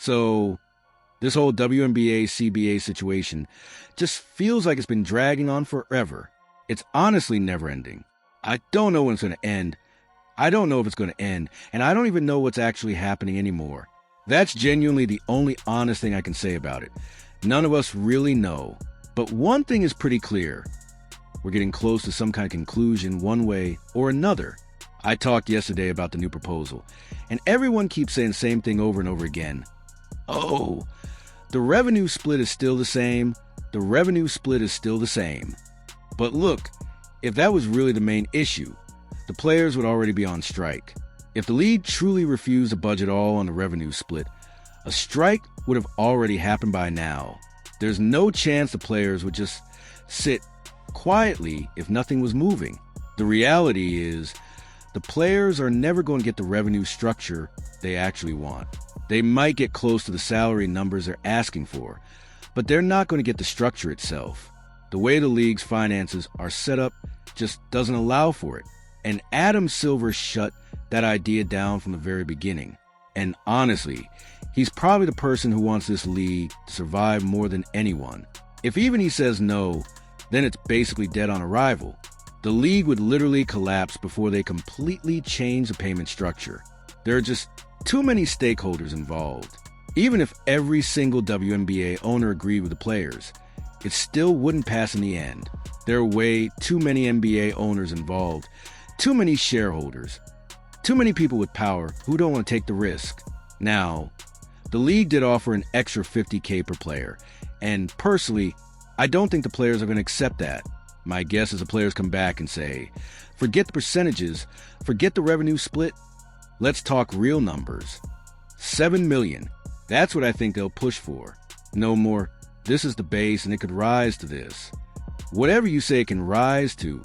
So this whole WNBA CBA situation just feels like it's been dragging on forever. It's honestly never ending. I don't know when it's going to end. I don't know if it's going to end, and I don't even know what's actually happening anymore. That's genuinely the only honest thing I can say about it. None of us really know. But one thing is pretty clear. We're getting close to some kind of conclusion one way or another. I talked yesterday about the new proposal, and everyone keeps saying the same thing over and over again. Oh, the revenue split is still the same. The revenue split is still the same. But look, if that was really the main issue, the players would already be on strike. If the league truly refused to budge at all on the revenue split, a strike would have already happened by now. There's no chance the players would just sit quietly if nothing was moving. The reality is, the players are never going to get the revenue structure they actually want. They might get close to the salary numbers they're asking for, but they're not going to get the structure itself. The way the league's finances are set up just doesn't allow for it. And Adam Silver shut that idea down from the very beginning. And honestly, he's probably the person who wants this league to survive more than anyone. If even he says no, then it's basically dead on arrival. The league would literally collapse before they completely change the payment structure. There are just too many stakeholders involved. Even if every single WNBA owner agreed with the players, it still wouldn't pass in the end. There are way too many NBA owners involved, too many shareholders, too many people with power who don't want to take the risk. Now, the league did offer an extra $50K per player, and personally, I don't think the players are going to accept that. My guess is the players come back and say, forget the percentages, forget the revenue split, let's talk real numbers. $7 million. That's what I think they'll push for. No more, this is the base and it could rise to this. Whatever you say it can rise to,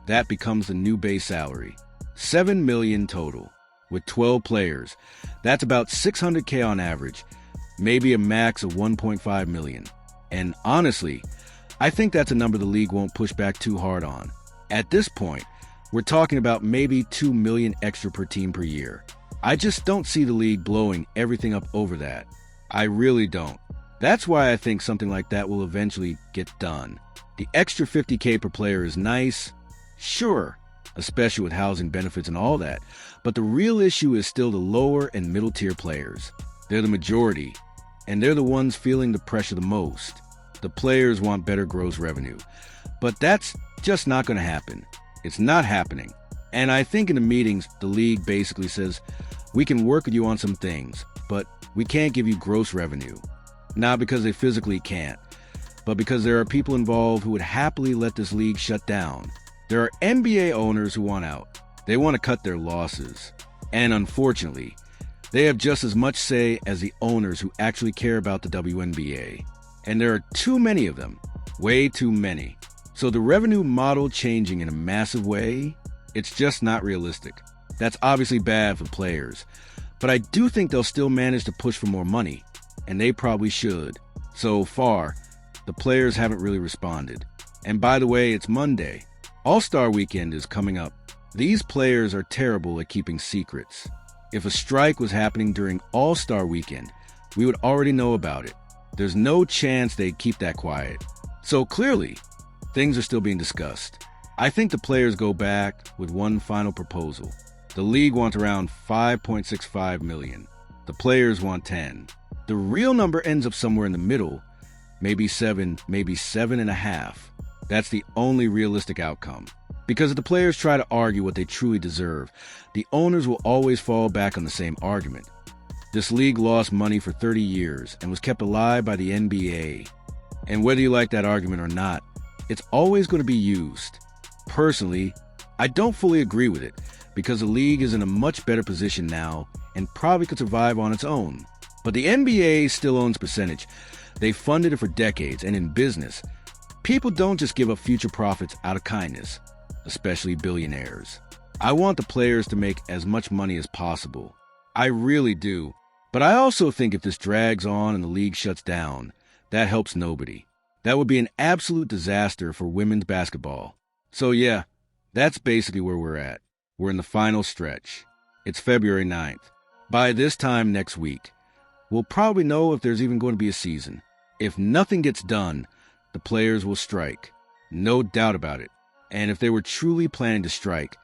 that becomes the new base salary. $7 million total, with 12 players. That's about $600K on average, maybe a max of $1.5 million. And honestly, I think that's a number the league won't push back too hard on. At this point, we're talking about maybe $2 million extra per team per year. I just don't see the league blowing everything up over that. I really don't. That's why I think something like that will eventually get done. The extra $50K per player is nice, sure, especially with housing benefits and all that, but the real issue is still the lower and middle tier players. They're the majority, and they're the ones feeling the pressure the most. The players want better gross revenue, but that's just not going to happen. It's not happening. And I think in the meetings, the league basically says, we can work with you on some things, but we can't give you gross revenue. Not because they physically can't, but because there are people involved who would happily let this league shut down. There are NBA owners who want out. They want to cut their losses. And unfortunately, they have just as much say as the owners who actually care about the WNBA. And there are too many of them. Way too many. So the revenue model changing in a massive way, it's just not realistic. That's obviously bad for players. But I do think they'll still manage to push for more money. And they probably should. So far, the players haven't really responded. And by the way, it's Monday. All-Star Weekend is coming up. These players are terrible at keeping secrets. If a strike was happening during All-Star Weekend, we would already know about it. There's no chance they'd keep that quiet. So clearly, things are still being discussed. I think the players go back with one final proposal. The league wants around $5.65 million. The players want 10. The real number ends up somewhere in the middle, maybe 7, maybe 7.5. That's the only realistic outcome. Because if the players try to argue what they truly deserve, the owners will always fall back on the same argument. This league lost money for 30 years and was kept alive by the NBA. And whether you like that argument or not, it's always going to be used. Personally, I don't fully agree with it because the league is in a much better position now and probably could survive on its own. But the NBA still owns percentage. They funded it for decades, and in business, people don't just give up future profits out of kindness, especially billionaires. I want the players to make as much money as possible. I really do. But I also think if this drags on and the league shuts down, that helps nobody. That would be an absolute disaster for women's basketball. So yeah, that's basically where we're at. We're in the final stretch. It's February 9th. By this time next week, we'll probably know if there's even going to be a season. If nothing gets done, the players will strike. No doubt about it. And if they were truly planning to strike,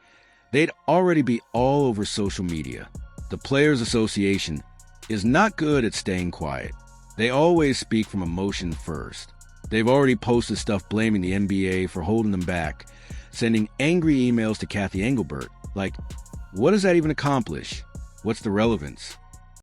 they'd already be all over social media. The Players Association is not good at staying quiet. They always speak from emotion first. They've already posted stuff blaming the NBA for holding them back, sending angry emails to Kathy Engelbert, like, what does that even accomplish? What's the relevance?